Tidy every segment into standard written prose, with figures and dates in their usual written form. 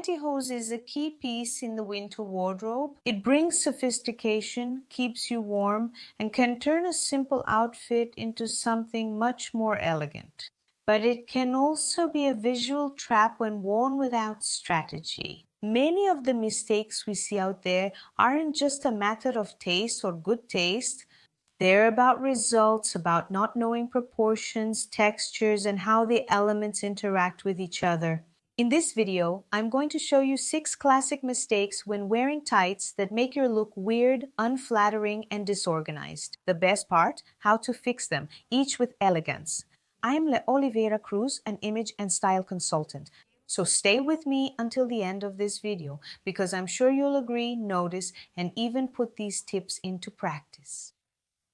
Pantyhose is a key piece in the winter wardrobe. It brings sophistication, keeps you warm, and can turn a simple outfit into something much more elegant. But it can also be a visual trap when worn without strategy. Many of the mistakes we see out there aren't just a matter of taste or good taste. They're about results, about not knowing proportions, textures, and how the elements interact with each other. In this video, I'm going to show you 6 classic mistakes when wearing tights that make your look weird, unflattering, and disorganized. The best part, how to fix them, each with elegance. I am Oliveira Cruz, an image and style consultant. So stay with me until the end of this video because I'm sure you'll agree, notice, and even put these tips into practice.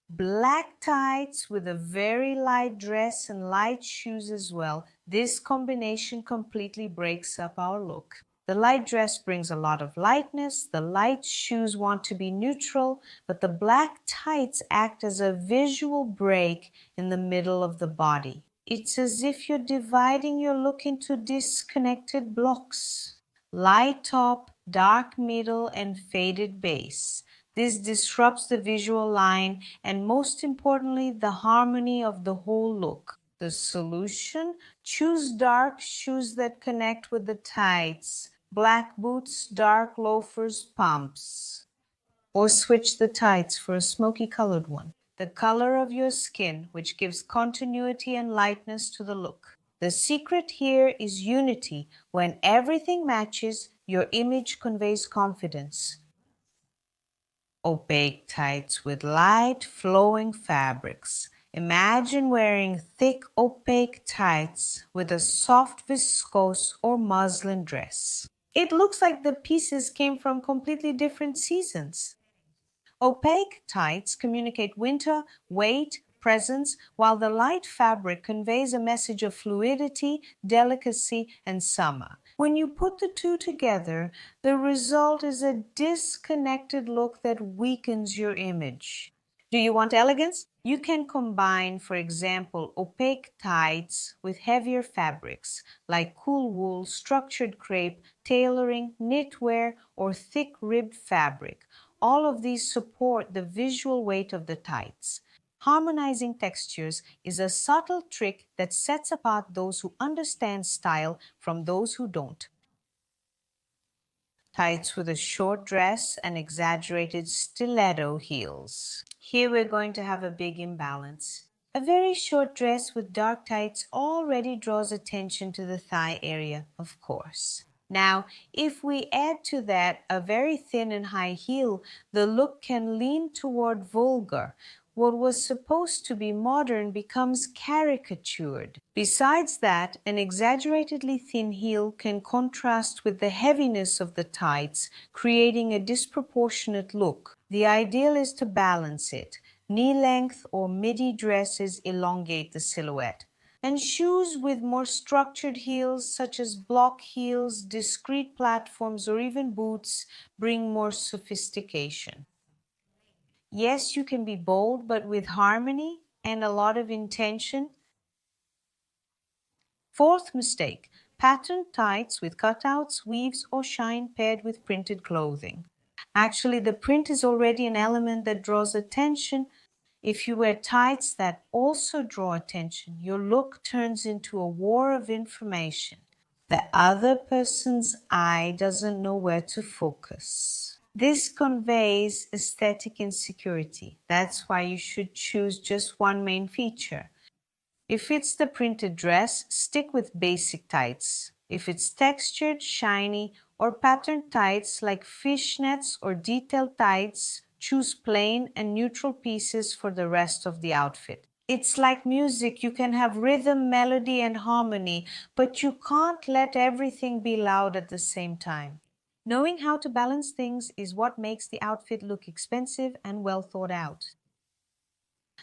Black tights with a very light dress and light shoes as well. This combination completely breaks up our look. The light dress brings a lot of lightness, the light shoes want to be neutral, but the black tights act as a visual break in the middle of the body. It's as if you're dividing your look into disconnected blocks. Light top, dark middle, and faded base. This disrupts the visual line and, most importantly, the harmony of the whole look. The solution? Choose dark shoes that connect with the tights. Black boots, dark loafers, pumps. Or switch the tights for a smoky colored one. The color of your skin, which gives continuity and lightness to the look. The secret here is unity. When everything matches, your image conveys confidence. Opaque tights with light flowing fabrics. Imagine wearing thick opaque tights with a soft viscose or muslin dress. It looks like the pieces came from completely different seasons. Opaque tights communicate winter, weight, presence, while the light fabric conveys a message of fluidity, delicacy, and summer. When you put the two together, the result is a disconnected look that weakens your image. Do you want elegance? You can combine, for example, opaque tights with heavier fabrics like cool wool, structured crepe, tailoring, knitwear, or thick ribbed fabric. All of these support the visual weight of the tights. Harmonizing textures is a subtle trick that sets apart those who understand style from those who don't. Tights with a short dress and exaggerated stiletto heels. Here we're going to have a big imbalance. A very short dress with dark tights already draws attention to the thigh area, of course. Now, if we add to that a very thin and high heel, the look can lean toward vulgar. What was supposed to be modern becomes caricatured. Besides that, an exaggeratedly thin heel can contrast with the heaviness of the tights, creating a disproportionate look. The ideal is to balance it. Knee-length or midi dresses elongate the silhouette. And shoes with more structured heels, such as block heels, discreet platforms, or even boots, bring more sophistication. Yes, you can be bold, but with harmony and a lot of intention. Fourth mistake, patterned tights with cutouts, weaves, or shine paired with printed clothing. Actually, the print is already an element that draws attention. If you wear tights that also draw attention, your look turns into a war of information. The other person's eye doesn't know where to focus. This conveys aesthetic insecurity. That's why you should choose just one main feature. If it's the printed dress, stick with basic tights. If it's textured, shiny, or patterned tights like fishnets or detailed tights, choose plain and neutral pieces for the rest of the outfit. It's like music. You can have rhythm, melody, and harmony, but you can't let everything be loud at the same time. Knowing how to balance things is what makes the outfit look expensive and well thought out.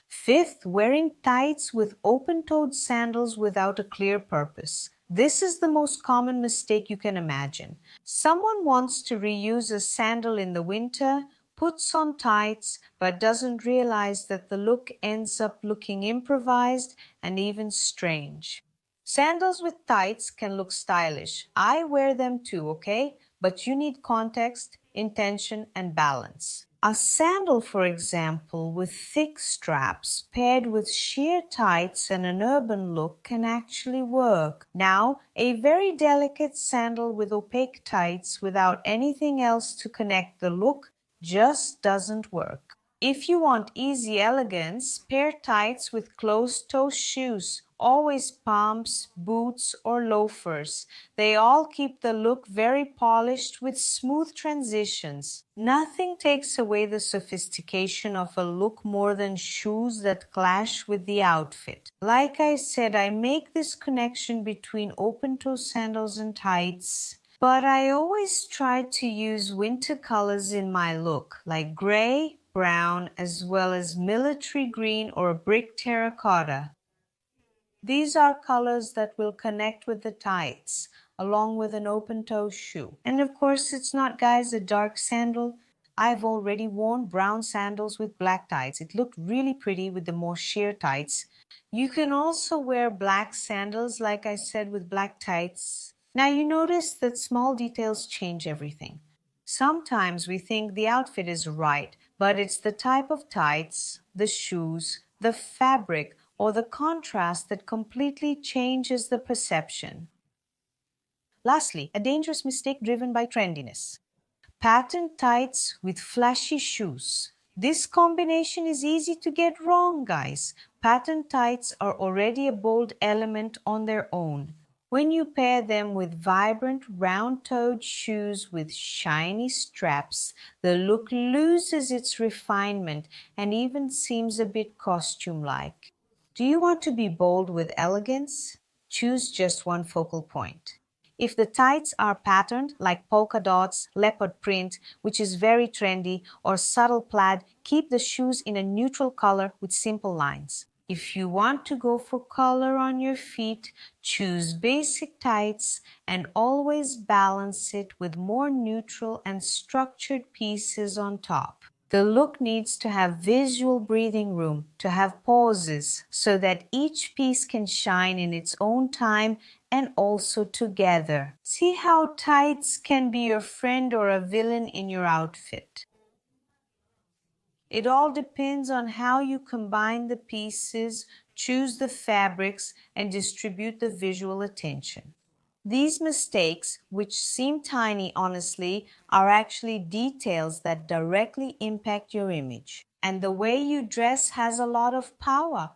Fifth, wearing tights with open-toed sandals without a clear purpose. This is the most common mistake you can imagine. Someone wants to reuse a sandal in the winter, puts on tights, but doesn't realize that the look ends up looking improvised and even strange. Sandals with tights can look stylish. I wear them too, okay? But you need context, intention, and balance. A sandal, for example, with thick straps paired with sheer tights and an urban look can actually work. Now, a very delicate sandal with opaque tights without anything else to connect the look just doesn't work. If you want easy elegance, pair tights with closed-toe shoes, always pumps, boots, or loafers. They all keep the look very polished with smooth transitions. Nothing takes away the sophistication of a look more than shoes that clash with the outfit. Like I said, I make this connection between open-toe sandals and tights. But I always try to use winter colors in my look, like gray, brown, as well as military green or brick terracotta. These are colors that will connect with the tights, along with an open-toe shoe. And of course, it's not, guys, a dark sandal. I've already worn brown sandals with black tights. It looked really pretty with the more sheer tights. You can also wear black sandals, like I said, with black tights. Now you notice that small details change everything. Sometimes we think the outfit is right, but it's the type of tights, the shoes, the fabric, or the contrast that completely changes the perception. Lastly, a dangerous mistake driven by trendiness. Patent tights with flashy shoes. This combination is easy to get wrong, guys. Patent tights are already a bold element on their own. When you pair them with vibrant round-toed shoes with shiny straps, the look loses its refinement and even seems a bit costume-like. Do you want to be bold with elegance? Choose just one focal point. If the tights are patterned like polka dots, leopard print, which is very trendy, or subtle plaid, keep the shoes in a neutral color with simple lines. If you want to go for color on your feet, choose basic tights and always balance it with more neutral and structured pieces on top. The look needs to have visual breathing room, to have pauses, so that each piece can shine in its own time and also together. See how tights can be your friend or a villain in your outfit. It all depends on how you combine the pieces, choose the fabrics, and distribute the visual attention. These mistakes, which seem tiny honestly, are actually details that directly impact your image. And the way you dress has a lot of power.